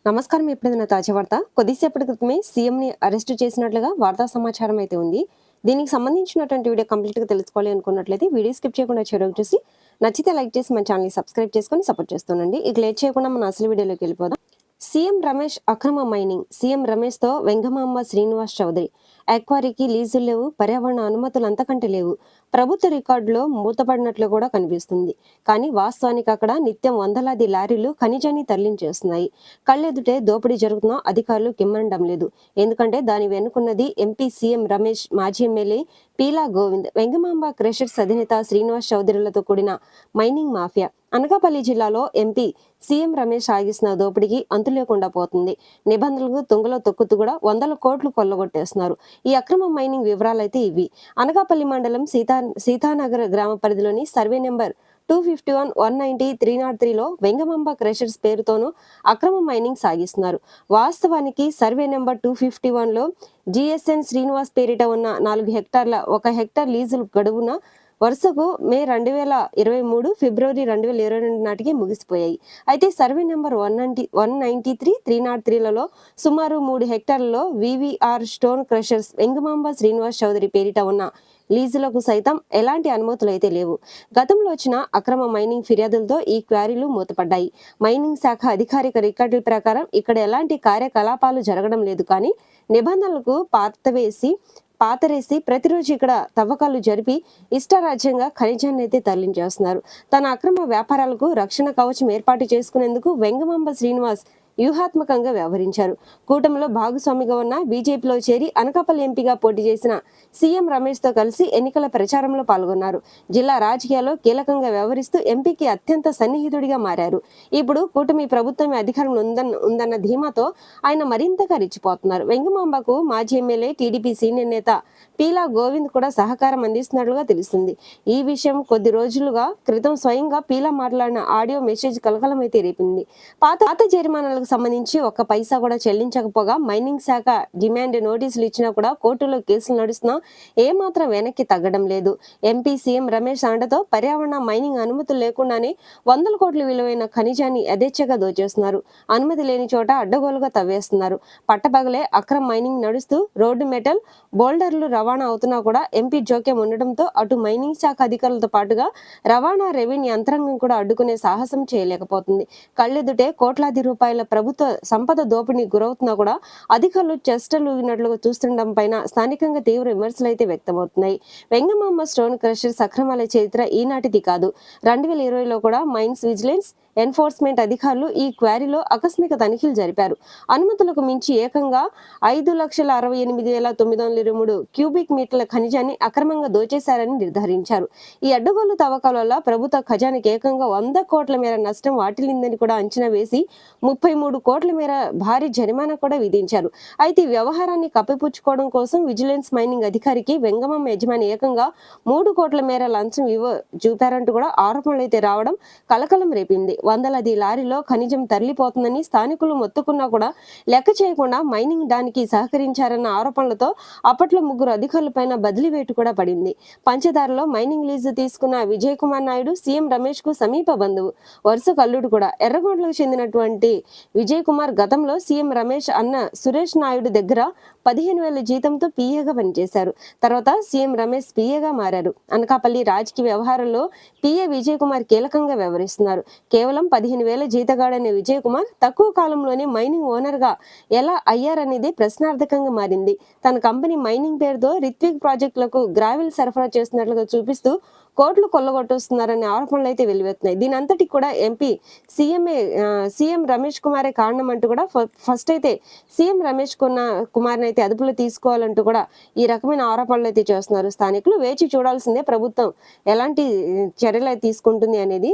నమస్కారం. ఎప్పుడైనా తాజా వార్త కొద్దిసేపటి క్రితమే సీఎంని అరెస్టు చేసినట్లుగా వార్తా సమాచారం అయితే ఉంది. దీనికి సంబంధించినటువంటి వీడియో కంప్లీట్గా తెలుసుకోవాలి అనుకున్నట్లయితే వీడియో స్కిప్ చేయకుండా చివరకు చూసి నచ్చితే లైక్ చేసి మన ఛానల్ని సబ్స్క్రైబ్ చేసుకొని సపోర్ట్ చేస్తుండండి. ఇక లేట్ చేయకుండా మన అసలు వీడియోలోకి వెళ్ళిపోదాం. సీఎం రమేష్ అక్రమ మైనింగ్. సీఎం రమేష్తో వెంగమాంబ శ్రీనివాస్ చౌదరి. ఎక్వారీకి లీజులు లేవు, పర్యావరణ అనుమతులు అంతకంటే లేవు. ప్రభుత్వ రికార్డులో మూతపడినట్లు కూడా కనిపిస్తుంది. కానీ వాస్తవానికి అక్కడ నిత్యం వందలాది లారీలు ఖనిజాన్ని తరలించేస్తున్నాయి. కళ్ళెదుటే దోపిడీ జరుగుతున్నా అధికారులు కిమ్మనడం లేదు. ఎందుకంటే దాని వెనుకున్నది ఎంపీ సీఎం రమేష్, మాజీ ఎమ్మెల్యే పీలా గోవింద్, వెంగమాంబ క్రషర్స్ అధినేత శ్రీనివాస్ చౌదరిలతో కూడిన మైనింగ్ మాఫియా. అనకాపల్లి జిల్లాలో ఎంపీ సీఎం రమేష్ సాగిస్తున్న దోపిడీకి అంతు లేకుండా పోతుంది. నిబంధనలకు తుంగలో తొక్కుతూ కూడా వందల కోట్లు కొల్లగొట్టేస్తున్నారు. ఈ అక్రమ మైనింగ్ వివరాలైతే ఇవి. అనకాపల్లి మండలం సీతానగర్ గ్రామ పరిధిలోని సర్వే నెంబర్ 251, 190, 303లో వెంగమాంబ క్రషర్స్ పేరుతోనూ అక్రమ మైనింగ్ సాగిస్తున్నారు. వాస్తవానికి సర్వే నెంబర్ 251లో జిఎస్ఎన్ శ్రీనివాస్ పేరిట ఉన్న 4 హెక్టార్ల 1 హెక్టార్ లీజులు గడువున వరుసకు మే 2023, ఫిబ్రవరి 2022 నాటికి ముగిసిపోయాయి. అయితే సర్వే నెంబర్ 193, 303లలో సుమారు 3 హెక్టార్లలో VVR stone crushers Vengamamba Srinivas Chaudhary పేరిట ఉన్న లీజులకు సైతం ఎలాంటి అనుమతులు అయితే లేవు. గతంలో వచ్చిన అక్రమ మైనింగ్ ఫిర్యాదులతో ఈ క్వారీలు మూతపడ్డాయి. మైనింగ్ శాఖ అధికారిక రికార్డుల ప్రకారం ఇక్కడ ఎలాంటి కార్యకలాపాలు జరగడం లేదు. కానీ నిబంధనలకు పాతరేసి ప్రతిరోజు ఇక్కడ తవ్వకాలు జరిపి ఇష్టారాజ్యంగా ఖనిజాన్ని అయితే తరలించేస్తున్నారు. తన అక్రమ వ్యాపారాలకు రక్షణ కవచం ఏర్పాటు చేసుకునేందుకు వెంగమాంబ శ్రీనివాస్ వ్యూహాత్మకంగా వ్యవహరించారు. కూటమిలో భాగస్వామిగా ఉన్న బీజేపీలో చేరి అనకాపల్లి ఎంపీగా పోటీ చేసిన సీఎం రమేష్ తో కలిసి ఎన్నికల ప్రచారంలో పాల్గొన్నారు. జిల్లా రాజకీయాల్లో కీలకంగా వ్యవహరిస్తూ ఎంపీకి అత్యంత సన్నిహితుడిగా మారారు. ఇప్పుడు కూటమి ప్రభుత్వం అధికారంలో ఉందన్న ధీమాతో ఆయన మరింతగా రెచ్చిపోతున్నారు. వెంగమాంబకు మాజీ ఎమ్మెల్యే టీడీపీ సీనియర్ నేత పీలా గోవింద్ కూడా సహకారం అందిస్తున్నట్లుగా తెలుస్తుంది. ఈ విషయం కొద్ది రోజులుగా క్రితం స్వయంగా పీలా మాట్లాడిన ఆడియో మెసేజ్ కలకలం అయితే రేపింది. పాత జరిమానాలకు సంబంధించి ఒక్క పైసా కూడా చెల్లించకపోగా మైనింగ్ శాఖ డిమాండ్ నోటీసులు ఇచ్చినా కూడా కోర్టులో కేసులు నడుస్తున్నా ఏమాత్రం వెనక్కి తగ్గడం లేదు. ఎంపీ సీఎం రమేష్ అండతో పర్యావరణ మైనింగ్ అనుమతులు లేకుండానే 100 కోట్ల విలువైన ఖనిజాన్ని యథేచ్ఛగా దోచేస్తున్నారు. అనుమతి లేని చోట అడ్డగోలుగా తవ్వేస్తున్నారు. పట్టపగలే అక్రమ మైనింగ్ నడుస్తూ రోడ్డు మెటల్ బోల్డర్లు రవాణా అవుతున్నా కూడా ఎంపీ జోక్యం ఉండడంతో అటు మైనింగ్ శాఖ అధికారులతో పాటుగా రవాణా రెవెన్యూ యంత్రాంగం కూడా అడ్డుకునే సాహసం చేయలేకపోతుంది. కళ్ళెదుటే కోట్లాది రూపాయల ప్రభుత్వ సంపద దోపిడీ గురవుతున్నా కూడా అధికారులు చెస్టలూగినట్లుగా చూస్తుండడం పైన స్థానికంగా తీవ్ర విమర్శలు అయితే వ్యక్తమవుతున్నాయి. వెంగమాంబ స్టోన్ క్రషర్ సక్రమాల చరిత్ర ఈనాటిది కాదు. 2020లో కూడా మైన్స్ విజిలెన్స్ ఎన్ఫోర్స్మెంట్ అధికారులు ఈ క్వారీలో ఆకస్మిక తనిఖీలు జరిపారు. అనుమతులకు మించి ఏకంగా 5,68,923 క్యూబిక్ మీటర్ల ఖనిజాన్ని అక్రమంగా దోచేశారని నిర్ధారించారు. ఈ అడ్డగోలు తవ్వకాల వల్ల ప్రభుత్వ ఖజానాకి ఏకంగా 100 కోట్ల మేర నష్టం వాటిల్లిందని కూడా అంచనా వేసి 33 కోట్ల మేర భారీ జరిమానా కూడా విధించారు. అయితే ఈ వ్యవహారాన్ని కప్పిపుచ్చుకోవడం కోసం విజిలెన్స్ మైనింగ్ అధికారికి వెంగమాంబ యజమాని ఏకంగా 3 కోట్ల మేర లంచం చూపారంటూ కూడా ఆరోపణలు అయితే రావడం కలకలం రేపింది. వందలాది లారీలో ఖనిజం తరలిపోతుందని స్థానికులు మొత్తుకున్నా కూడా లెక్క చేయకుండా మైనింగ్ దానికి సహకరించారన్న ఆరోపణలతో అప్పట్లో 3 అధికారులపైన బదిలీ వేటు కూడా పడింది. పంచదారలో మైనింగ్ లీజు తీసుకున్న విజయ్ కుమార్ నాయుడు సీఎం రమేష్ కు సమీప బంధువు, వరుస కల్లుడు కూడా. ఎర్రగొండలకు చెందినటువంటి విజయ్ కుమార్ గతంలో సీఎం రమేష్ అన్న సురేష్ నాయుడు దగ్గర 15,000 జీతంతో పీఏగా పనిచేశారు. తర్వాత సీఎం రమేష్ పీఏగా మారారు. అనకాపల్లి రాజకీయ వ్యవహారంలో పీఏ విజయ్ కుమార్ కీలకంగా వ్యవహరిస్తున్నారు. కేవలం 15,000 జీతగాడనే విజయ్ కుమార్ తక్కువ కాలంలోనే మైనింగ్ ఓనర్ గా ఎలా అయ్యారనేది ప్రశ్నార్థకంగా మారింది. తన కంపెనీ మైనింగ్ పేరుతో రిత్విక్ ప్రాజెక్టులకు గ్రావెల్ సరఫరా చేస్తున్నట్లుగా చూపిస్తూ కోట్లు కొల్లగొట్టొస్తున్నారనే ఆరోపణలు అయితే వెలువెత్తున్నాయి. దీని అంతటి కూడా ఎంపీ సీఎం రమేష్ కుమారే కారణం అంటూ కూడా ఫస్ట్ అయితే సీఎం రమేష్ కుమార్ని అయితే అదుపులో తీసుకోవాలంటూ కూడా ఈ రకమైన ఆరోపణలు అయితే చేస్తున్నారు స్థానికులు. వేచి చూడాల్సిందే ప్రభుత్వం ఎలాంటి చర్యలు తీసుకుంటుంది అనేది.